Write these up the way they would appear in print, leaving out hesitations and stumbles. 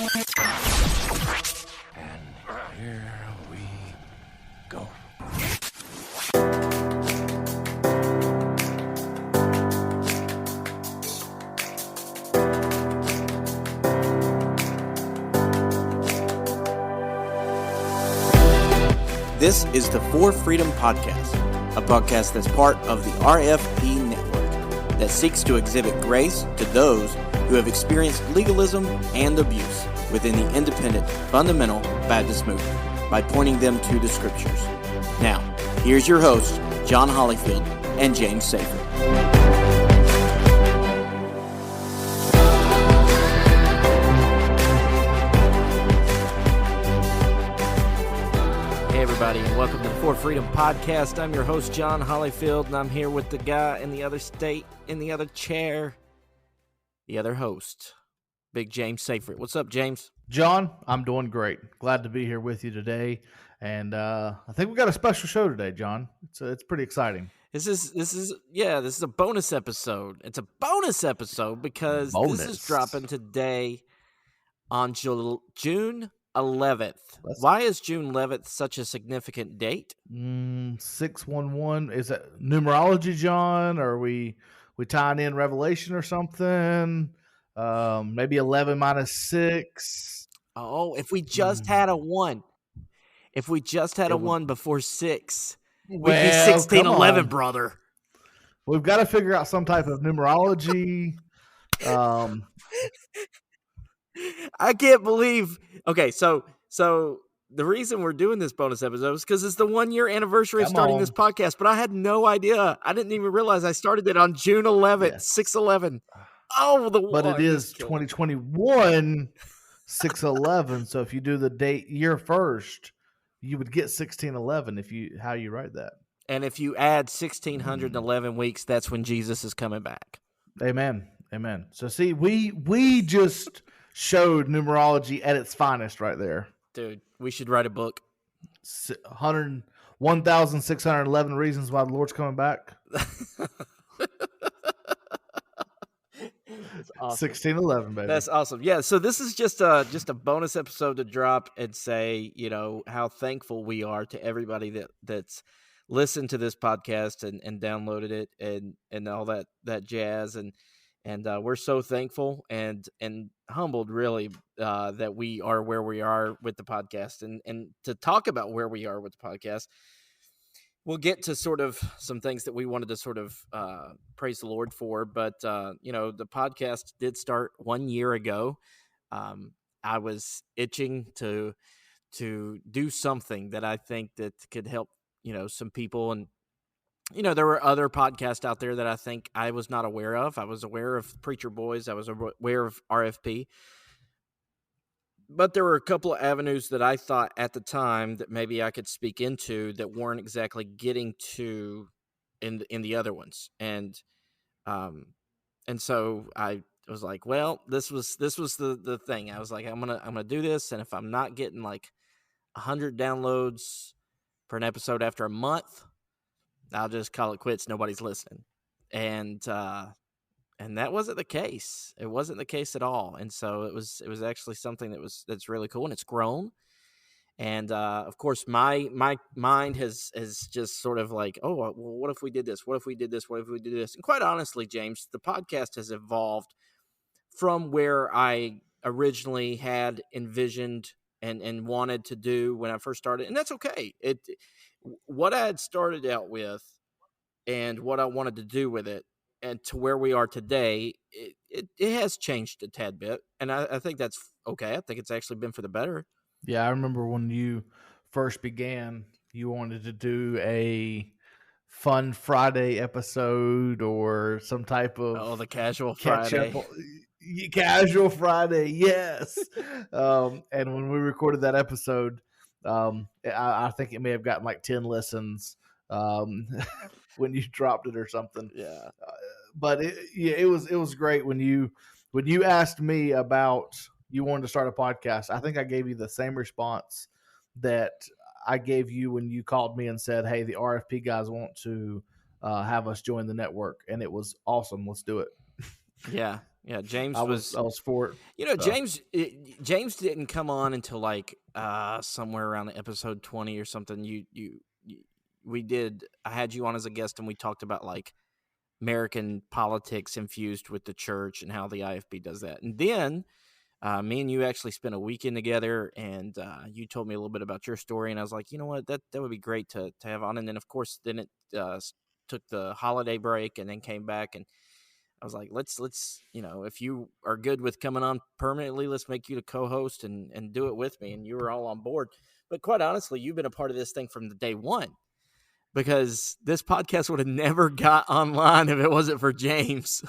And here we go. This is the For Freedom Podcast, a podcast that's part of the RFP network that seeks to exhibit grace to those who have experienced legalism and abuse within the independent fundamental Baptist movement by pointing them to the scriptures. Now, here's your hosts, Jon Hollyfield and James Safer. Hey everybody, and welcome to the For Freedom Podcast. I'm your host, Jon Hollyfield, and I'm here with the guy in the other state, in the other chair, the other host, Big James Safer. What's up, James? John, I'm doing great. Glad to be here with you today, and I think we got a special show today, John. It's pretty exciting. This is a bonus episode. It's a bonus episode because this is dropping today on June 11th. Why is June 11th such a significant date? 611. Is that numerology, John? Or are we tying in Revelation or something? Maybe 11 minus 6. Oh, if we just had a 1. If we just had a 1 before 6, we'd be 1611, brother. We've got to figure out some type of numerology. I can't believe. Okay, so the reason we're doing this bonus episode is because it's the 1-year anniversary of starting this podcast, but I had no idea. I didn't even realize I started it on June 11th, yes. 6/11. Oh, but it is 2021, 6/11. So if you do the date year first, you would get 1611 how you write that. And if you add 1611 weeks, that's when Jesus is coming back. Amen. Amen. So see, we just showed numerology at its finest right there. Dude, we should write a book. 1,611 reasons why the Lord's coming back. Awesome. 1611, baby. That's awesome. Yeah, so this is just a bonus episode to drop and say, how thankful we are to everybody that's listened to this podcast and downloaded it and all that jazz and we're so thankful and humbled really that we are where we are with the podcast and to talk about where we are with the podcast. We'll get to sort of some things that we wanted to sort of praise the Lord for, but the podcast did start 1 year ago. I was itching to do something that I think that could help some people, and there were other podcasts out there that I think I was not aware of. I was aware of Preacher Boys. I was aware of RFP. But there were a couple of avenues that I thought at the time that maybe I could speak into that weren't exactly getting to in the other ones. And so I was like, well, this was the thing. I was like, I'm gonna do this, and if I'm not getting like 100 downloads for an episode after a month, I'll just call it quits. Nobody's listening. And that wasn't the case. It wasn't the case at all. And so it was actually something that's really cool, and it's grown. And of course, my mind has just sort of like, oh, well, what if we did this? What if we did this? What if we did this? And quite honestly, James, the podcast has evolved from where I originally had envisioned and wanted to do when I first started, and that's okay. What I had started out with and what I wanted to do with it and to where we are today, it has changed a tad bit. And I think that's okay. I think it's actually been for the better. Yeah, I remember when you first began, you wanted to do a fun Friday episode or some type of the casual Friday. Casual Friday, yes. And when we recorded that episode, I think it may have gotten like 10 listens when you dropped it or something. Yeah. But it was great when you asked me about you wanted to start a podcast. I think I gave you the same response that I gave you when you called me and said, hey, the RFP guys want to have us join the network. And it was awesome. Let's do it. Yeah. Yeah. James I was for it. James, James didn't come on until like somewhere around episode 20 or something. I had you on as a guest, and we talked about like American politics infused with the church and how the IFB does that. And then me and you actually spent a weekend together, and you told me a little bit about your story, and I was like, you know what, that would be great to have on. And then of course, then it took the holiday break, and then came back, and I was like, let's if you are good with coming on permanently, let's make you the co-host and do it with me. And you were all on board. But quite honestly, you've been a part of this thing from the day one, because this podcast would have never got online if it wasn't for James.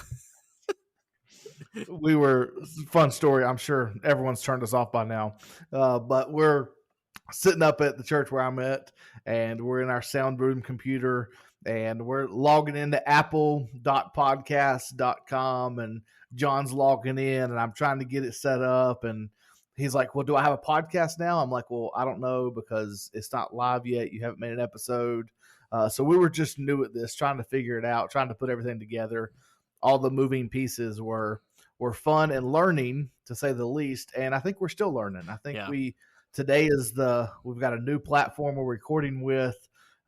Fun story. I'm sure everyone's turned us off by now. But we're sitting up at the church where I'm at, and we're in our sound room computer, and we're logging into apple.podcast.com, and John's logging in, and I'm trying to get it set up, and he's like, well, do I have a podcast now? I'm like, well, I don't know, because it's not live yet. You haven't made an episode. So we were just new at this, trying to figure it out, trying to put everything together. All the moving pieces were fun and learning, to say the least. And I think we're still learning. I think today we've got a new platform we're recording with,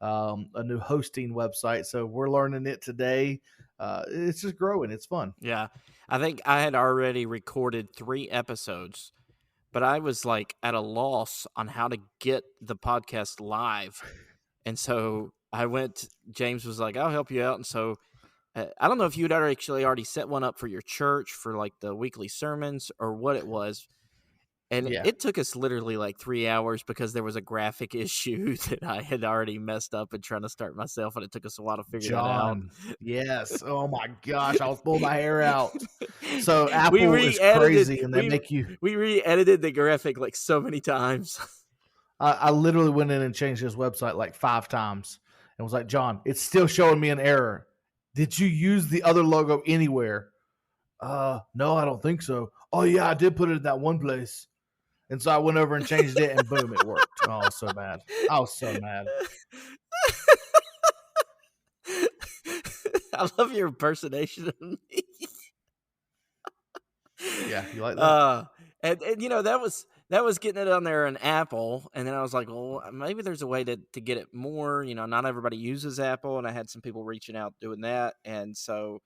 a new hosting website. So we're learning it today. It's just growing. It's fun. Yeah. I think I had already recorded 3 episodes, but I was like at a loss on how to get the podcast live. And so James was like, I'll help you out. And so I don't know if you'd actually already set one up for your church for like the weekly sermons or what it was. And it took us literally like 3 hours, because there was a graphic issue that I had already messed up and trying to start myself. And it took us a while to figure that out. Yes. Oh my gosh. I was pulling my hair out. So Apple is crazy, and they make you. We re-edited the graphic like so many times. I literally went in and changed his website like 5 times and was like, John, it's still showing me an error. Did you use the other logo anywhere? No, I don't think so. Oh yeah, I did put it in that one place. And so I went over and changed it, and boom, it worked. Oh, I was so mad. I was so mad. I love your impersonation of me. Yeah, you like that? And that was getting it on there in Apple, and then I was like, well, maybe there's a way to get it more. Not everybody uses Apple, and I had some people reaching out doing that, and to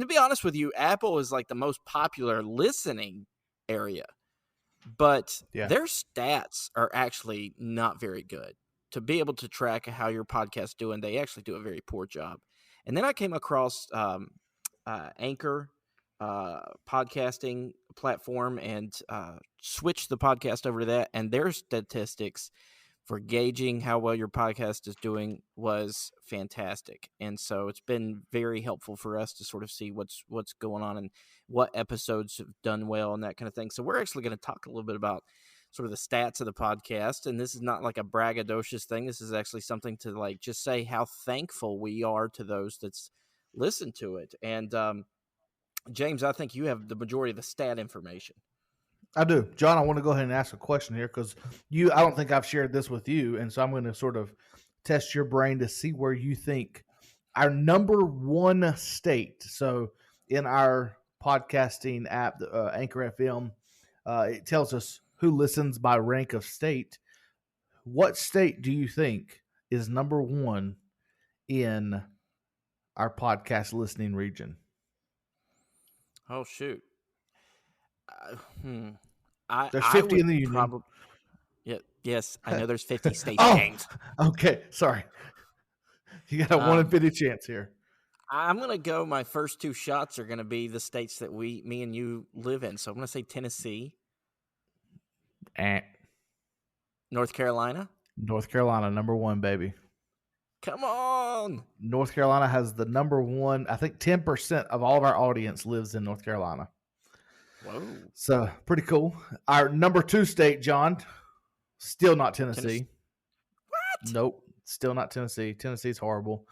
be honest with you, Apple is like the most popular listening area, but their stats are actually not very good. To be able to track how your podcast's doing, they actually do a very poor job. And then I came across Anchor podcasting platform, and switched the podcast over to that, and their statistics for gauging how well your podcast is doing was fantastic. And so it's been very helpful for us to sort of see what's going on and what episodes have done well and that kind of thing. So we're actually going to talk a little bit about sort of the stats of the podcast, and this is not like a braggadocious thing. This is actually something to like just say how thankful we are to those that's listened to it. And James, I think you have the majority of the stat information. I do. John, I want to go ahead and ask a question here, because I don't think I've shared this with you. And so I'm going to sort of test your brain to see where you think our number one state. So in our podcasting app, Anchor FM, it tells us who listens by rank of state. What state do you think is number one in our podcast listening region? Oh, shoot. There's 50 in the union. Yes, I know there's 50 states, James. Okay, sorry. You got a 1 in 50 chance here. I'm going to go, my first 2 shots are going to be the states that me and you live in. So I'm going to say Tennessee. North Carolina. North Carolina, number 1, baby. Come on. North Carolina has the number 1. I think 10% of all of our audience lives in North Carolina. Whoa. So pretty cool. Our number 2 state, John, still not Tennessee. What? Nope. Still not Tennessee. Tennessee's horrible.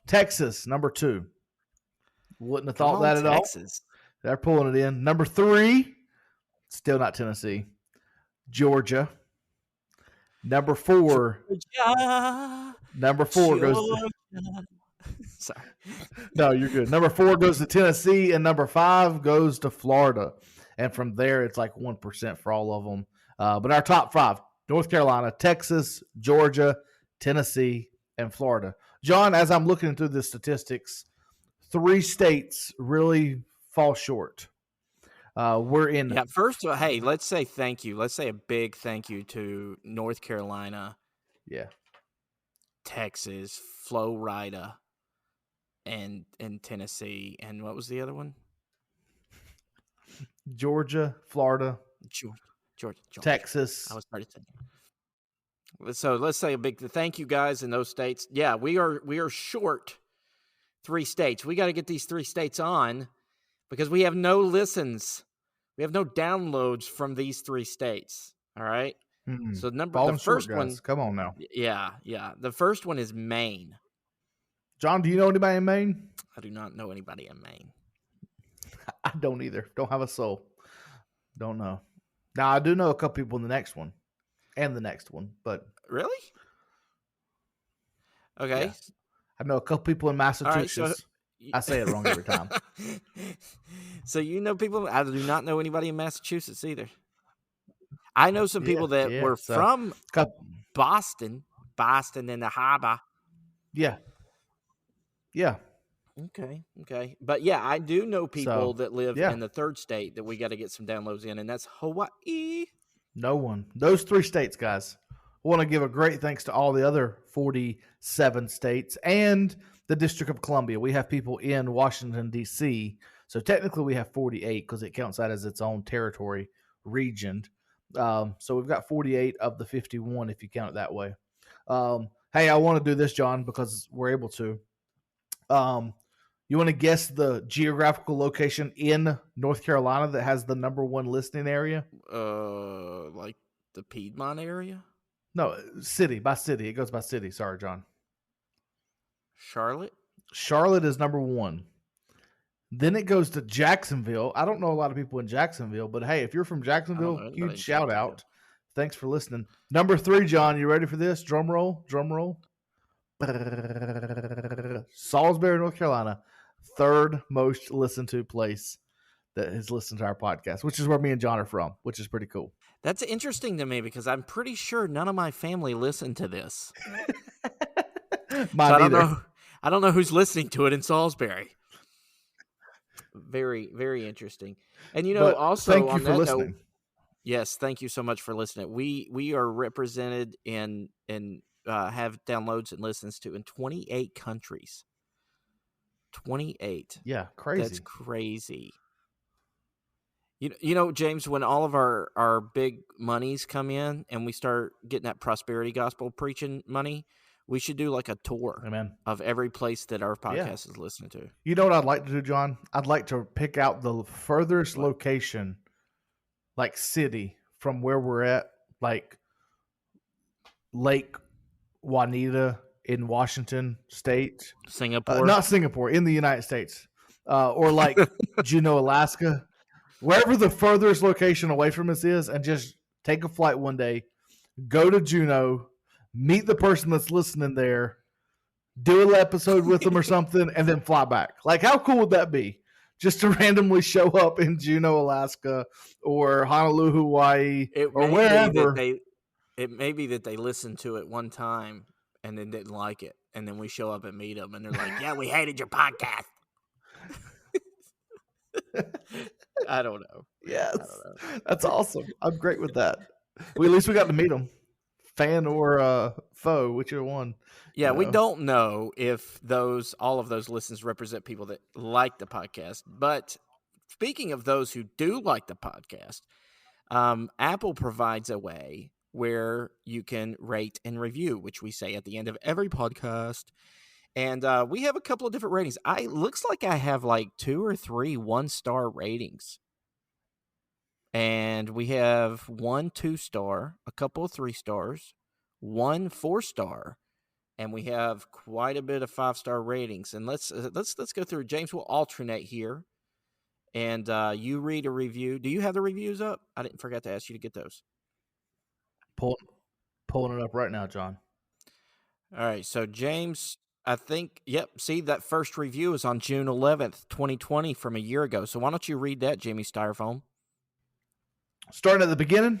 Texas, number 2. Wouldn't have thought that at all. They're pulling it in. Number 3, still not Tennessee. Georgia. Number 4. Georgia. Number 4 goes. Sorry. No, you're good. Number 4 goes to Tennessee, and number 5 goes to Florida. and from there it's like 1% for all of them. But our top 5: North Carolina, Texas, Georgia, Tennessee, and Florida. John, as I'm looking through the statistics, 3 states really fall short. We're in. Yeah, first of all, hey, let's say thank you. Let's say a big thank you to North Carolina, Yeah. Texas, Florida, and Tennessee. And what was the other one? Georgia, Florida, Georgia. Texas. I was starting to think. So let's say a big thank you, guys, in those states. Yeah, we are short 3 states. We got to get these 3 states on because we have no listens. We have no downloads from these 3 states. All right. So the first short, one. guys. Come on now. Yeah. The first one is Maine. John, do you know anybody in Maine? I do not know anybody in Maine. I don't either. Don't have a soul. Don't know. Now I do know a couple people in the next one, and the next one, but Really? Okay. Yeah. I know a couple people in Massachusetts. All right, so I say it wrong every time. So you know people. I do not know anybody in Massachusetts either. I know some people that were from Boston in the harbor. Yeah. Okay. But yeah, I do know people that live in the 3rd state that we got to get some downloads in, and that's Hawaii. No one. Those 3 states, guys. I want to give a great thanks to all the other 47 states and the District of Columbia. We have people in Washington, D.C., so technically we have 48 because it counts that as its own territory region. So we've got 48 of the 51 if you count it that way. Hey, I want to do this, John, because we're able to. You want to guess the geographical location in North Carolina that has the number 1 listening area? Like the Piedmont area? No, city by city. It goes by city. Sorry, John. Charlotte? Charlotte is number 1. Then it goes to Jacksonville. I don't know a lot of people in Jacksonville, but hey, if you're from Jacksonville, huge shout out. Thanks for listening. Number 3, John, you ready for this? Drum roll. Salisbury, North Carolina, 3rd most listened to place that has listened to our podcast, which is where me and John are from, which is pretty cool. That's interesting to me because I'm pretty sure none of my family listened to this. I don't know who's listening to it in Salisbury. Very, very interesting. And also thank you for listening. Yes, thank you so much for listening. We are represented in have downloads and listens to in 28 countries. 28. Yeah, crazy. That's crazy. You know, James, when all of our big monies come in and we start getting that prosperity gospel preaching money, we should do like a tour of every place that our podcast is listening to. You know what I'd like to do, John? I'd like to pick out the furthest location, like city, from where we're at, like Lake Juanita in Washington State. Singapore? Not Singapore, in the United States. Or like Juneau, Alaska. Wherever the furthest location away from us is, and just take a flight one day, go to Juneau, meet the person that's listening there, do an episode with them or something, and then fly back. Like, how cool would that be? Just to randomly show up in Juneau, Alaska, or Honolulu, Hawaii, or wherever. It may be that they listened to it one time and then didn't like it, and then we show up and meet them, and they're like, "Yeah, we hated your podcast." I don't know. Yes, that's awesome. I'm great with that. At least we got to meet them, fan or foe, whichever one. Yeah, we don't know if all of those listens represent people that like the podcast. But speaking of those who do like the podcast, Apple provides a way where you can rate and review, which we say at the end of every podcast. And we have a couple of different ratings. Looks like I have like 2 or 3 1-star ratings. And we have 1 2-star, a couple of 3 stars, 1 4-star, and we have quite a bit of 5-star ratings. And let's go through. James, will alternate here. And you read a review. Do you have the reviews up? I didn't forget to ask you to get those. Pulling it up right now, John. All right, so James, I think, see, that first review is on June 11th, 2020 from a year ago. So why don't you read that, Jamie Styrofoam? Starting at the beginning,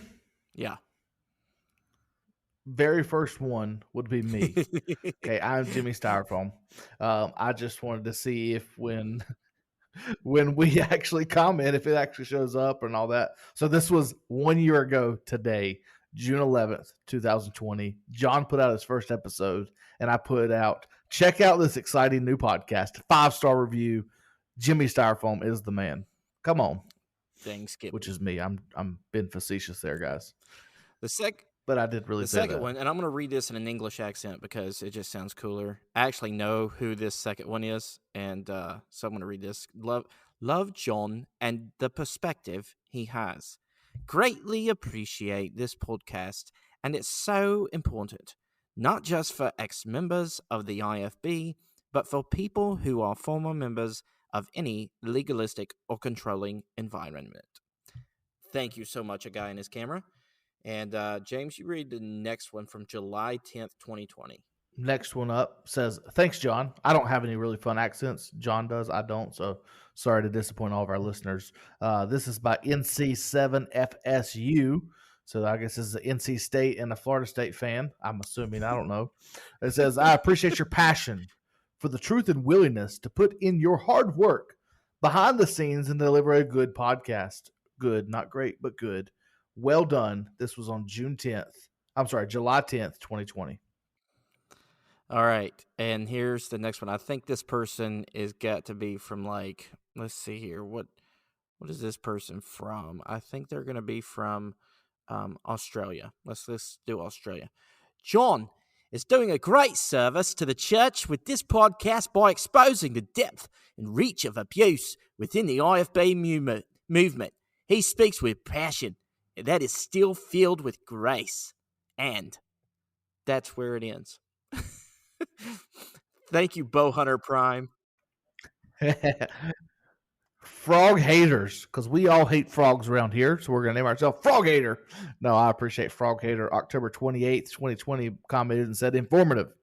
Yeah. very first one would be me. Okay, I'm Jimmy Styrofoam. I just wanted to see if when we actually comment, if it actually shows up and all that. So this was 1 year ago today, June 11th, 2020. John put out his first episode, and I put out, check out this exciting new podcast, 5-star review. Jimmy Styrofoam is the man. Come on. Dang, Skip. Which is me. I'm being facetious there, guys. But I did really the say second that. one, and I'm going to read this in an English accent because it just sounds cooler. I actually know who this second one is, and so I'm going to read this. Love Jon and the perspective he has. Greatly appreciate this podcast, and it's so important, not just for ex-members of the IFB, but for people who are former members of any legalistic or controlling environment. Thank you so much, a guy in his camera. And James, you read the next one from July 10th, 2020. Next one up says, thanks, John. I don't have any really fun accents. John does. I don't. So sorry to disappoint all of our listeners. This is by NC7FSU. So I guess this is an NC State and a Florida State fan. I'm assuming. I don't know. It says, I appreciate your passion for the truth and willingness to put in your hard work behind the scenes and deliver a good podcast. Good, not great, but good. Well done. This was on July 10th, 2020. All right. And here's the next one. I think this person is got to be from let's see here. What is this person from? I think they're going to be from Australia. Let's do Australia. Jon is doing a great service to the church with this podcast by exposing the depth and reach of abuse within the IFB movement. He speaks with passion that is still filled with grace. And that's where it ends. Thank you, Bowhunter Prime. Frog haters, because we all hate frogs around here, so we're going to name ourselves Frog Hater. No, I appreciate Frog Hater. October 28th, 2020, commented and said, informative.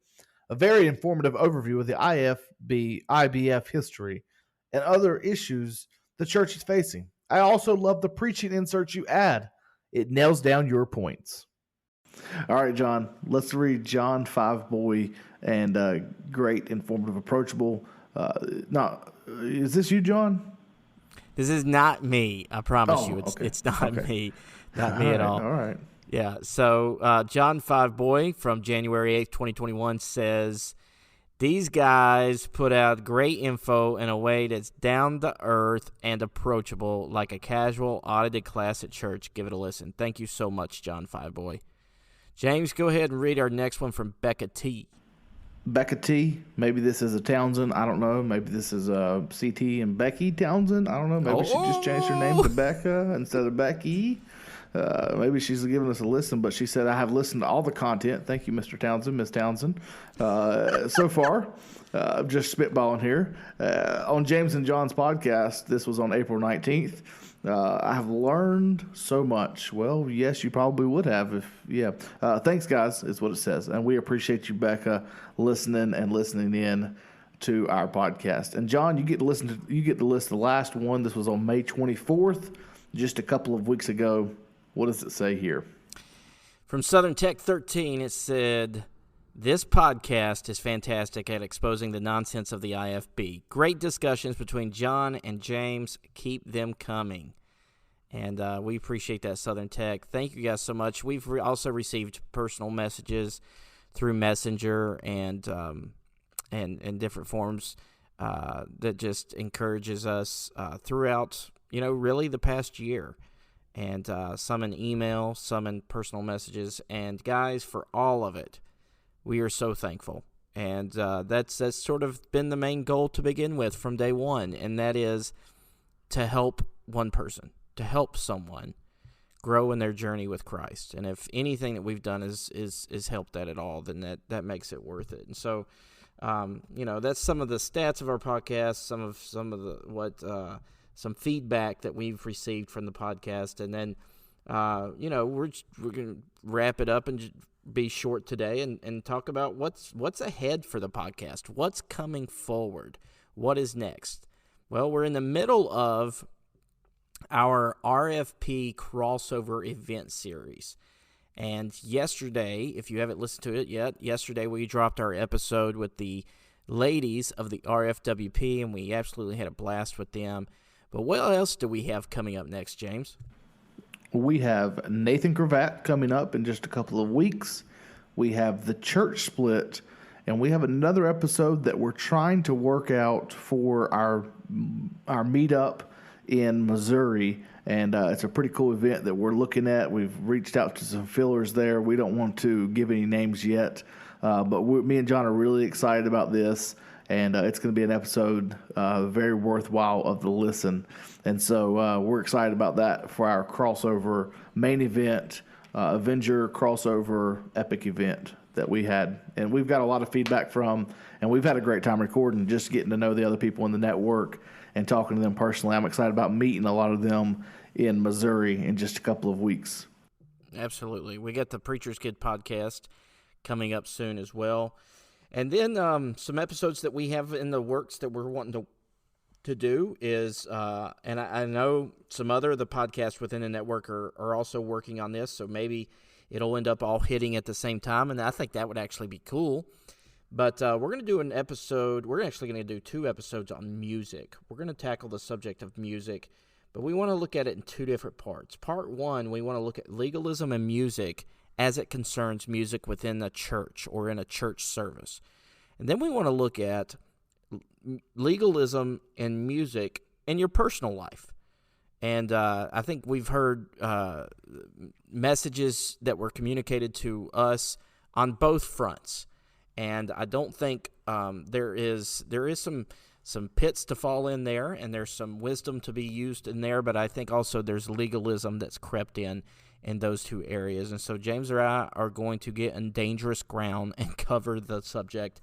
A very informative overview of the IBF history and other issues the church is facing. I also love the preaching inserts you add. It nails down your points. All right, John, let's read John 5 Boy and great, informative, approachable. Is this you, John? This is not me. I promise you. It's not me. Not me at all. All right. Yeah. So John 5 Boy from January 8th, 2021 says, these guys put out great info in a way that's down to earth and approachable, like a casual, audited class at church. Give it a listen. Thank you so much, John 5 Boy. James, go ahead and read our next one from Becca T. Becca T. Maybe this is a Townsend. I don't know. Maybe this is CT and Becky Townsend. I don't know. Maybe she just changed her name to Becca instead of Becky. Maybe she's giving us a listen, but she said, I have listened to all the content. Thank you, Mr. Townsend, Miss Townsend. So far, I'm just spitballing here. On James and John's podcast, this was on April 19th. I have learned so much. Well, yes, you probably would have. Thanks, guys, is what it says. And we appreciate you, Becca, listening in to our podcast. And John, you get to listen the last one. This was on May 24th, just a couple of weeks ago. What does it say here? From Southern Tech 13, it said, this podcast is fantastic at exposing the nonsense of the IFB. Great discussions between Jon and James. Keep them coming. And we appreciate that, Southern Tech. Thank you guys so much. We've also received personal messages through Messenger and different forms that just encourages us throughout, really the past year. And some in email, some in personal messages. And guys, for all of it, we are so thankful. And that's sort of been the main goal to begin with from day one. And that is to help one person, to help someone grow in their journey with Christ. And if anything that we've done is helped that at all, then that makes it worth it. And so, that's some of the stats of our podcast, some feedback that we've received from the podcast. And then, we're going to wrap it up and be short today and talk about what's ahead for the podcast. What's coming forward? What is next? Well, we're in the middle of our RFP crossover event series. And yesterday, if you haven't listened to it yet, yesterday we dropped our episode with the ladies of the RFWP, and we absolutely had a blast with them. But what else do we have coming up next, James? We have Nathan Cravat coming up in just a couple of weeks. We have the church split, and we have another episode that we're trying to work out for our meetup in Missouri. And it's a pretty cool event that we're looking at. We've reached out to some fillers there. We don't want to give any names yet, but me and John are really excited about this. And it's going to be an episode very worthwhile of the listen. And so we're excited about that for our crossover main event, Avenger crossover epic event that we had. And we've got a lot of feedback from, and we've had a great time recording, just getting to know the other people in the network and talking to them personally. I'm excited about meeting a lot of them in Missouri in just a couple of weeks. Absolutely. We got the Preacher's Kid podcast coming up soon as well. And then some episodes that we have in the works that we're wanting to do is, and I know some other of the podcasts within the network are also working on this, so maybe it'll end up all hitting at the same time, and I think that would actually be cool. But we're going to do an episode. We're actually going to do 2 episodes on music. We're going to tackle the subject of music, but we want to look at it in 2 different parts. Part 1, we want to look at legalism and music as it concerns music within the church or in a church service. And then we want to look at legalism and music in your personal life. And I think we've heard messages that were communicated to us on both fronts. And I don't think there is some pits to fall in there, and there's some wisdom to be used in there, but I think also there's legalism that's crept in those 2 areas. And so James and I are going to get in dangerous ground and cover the subject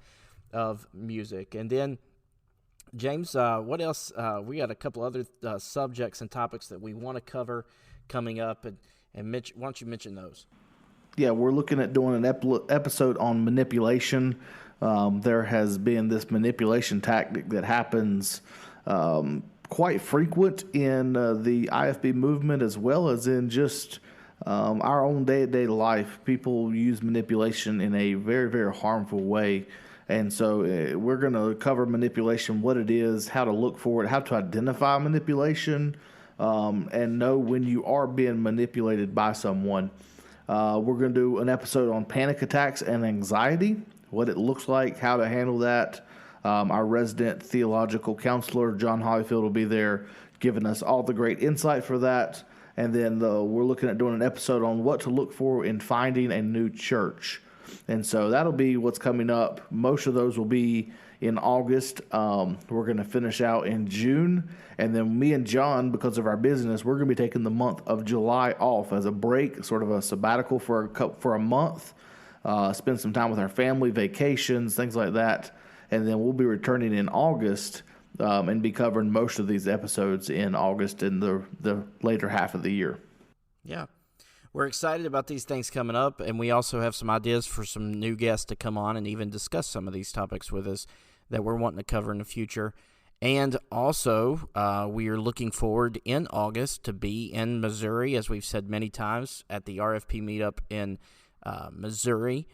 of music. And then, James, what else? We got a couple other subjects and topics that we want to cover coming up, and Mitch, why don't you mention those? Yeah, we're looking at doing an episode on manipulation. There has been this manipulation tactic that happens quite frequent in the IFB movement, as well as in just our own day-to-day life. People use manipulation in a very, very harmful way. And so we're going to cover manipulation, what it is, how to look for it, how to identify manipulation, and know when you are being manipulated by someone. We're going to do an episode on panic attacks and anxiety, what it looks like, how to handle that. Our resident theological counselor, John Hollyfield, will be there giving us all the great insight for that. And then we're looking at doing an episode on what to look for in finding a new church. And so that'll be what's coming up. Most of those will be in August. We're going to finish out in June. And then me and John, because of our business, we're going to be taking the month of July off as a break, sort of a sabbatical for a month. Spend some time with our family, vacations, things like that. And then we'll be returning in August and be covering most of these episodes in August in the later half of the year. Yeah. We're excited about these things coming up, and we also have some ideas for some new guests to come on and even discuss some of these topics with us that we're wanting to cover in the future. And also, we are looking forward in August to be in Missouri, as we've said many times, at the RFP meetup in Missouri,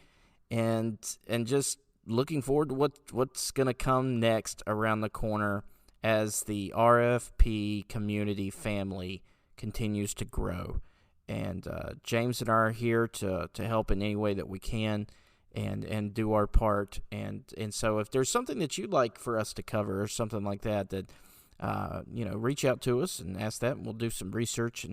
and just looking forward to what's going to come next around the corner as the RFP community family continues to grow. And James and I are here to help in any way that we can and do our part. And so if there's something that you'd like for us to cover or something like that, reach out to us and ask that. And we'll do some research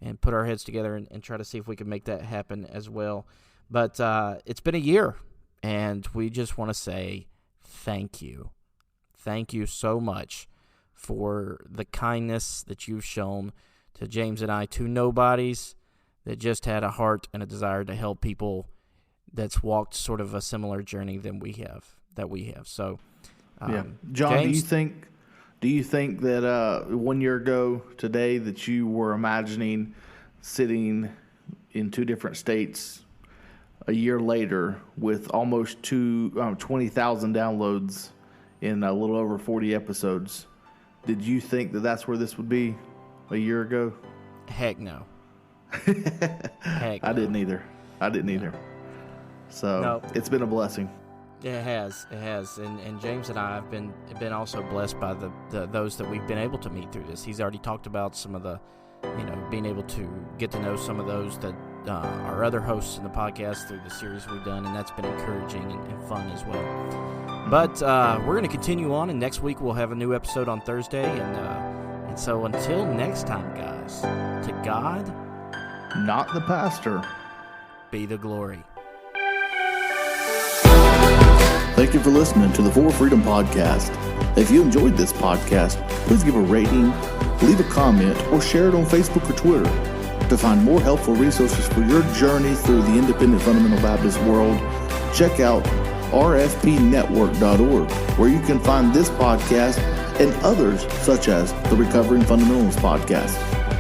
and put our heads together and try to see if we can make that happen as well. But it's been a year, and we just want to say thank you. Thank you so much for the kindness that you've shown to James and I, two nobodies that just had a heart and a desire to help people that's walked sort of a similar journey that we have. So, John, James, do you think that 1 year ago today that you were imagining sitting in 2 different states a year later with almost 20,000 downloads in a little over 40 episodes? Did you think that that's where this would be? a year ago? Heck no. I didn't either. So It's been a blessing. It has, and James and I have been also blessed by those that we've been able to meet through this. He's already talked about some of the, being able to get to know some of those that are other hosts in the podcast through the series we've done, and that's been encouraging and fun as well. But we're going to continue on, and next week we'll have a new episode on Thursday, and so until next time, guys, to God, not the pastor, be the glory. Thank you for listening to the For Freedom Podcast. If you enjoyed this podcast, please give a rating, leave a comment, or share it on Facebook or Twitter. To find more helpful resources for your journey through the independent fundamental Baptist world, check out rfpnetwork.org, where you can find this podcast and others such as the Recovering Fundamentalists Podcast,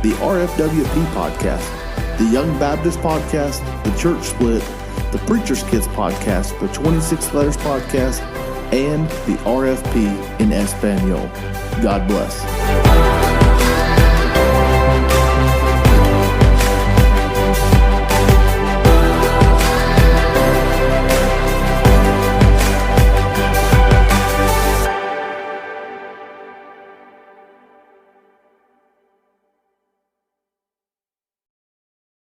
the RFWP Podcast, the Young Baptist Podcast, the Church Split, the Preacher's Kids Podcast, the 26 Letters Podcast, and the RFP in Espanol. God bless.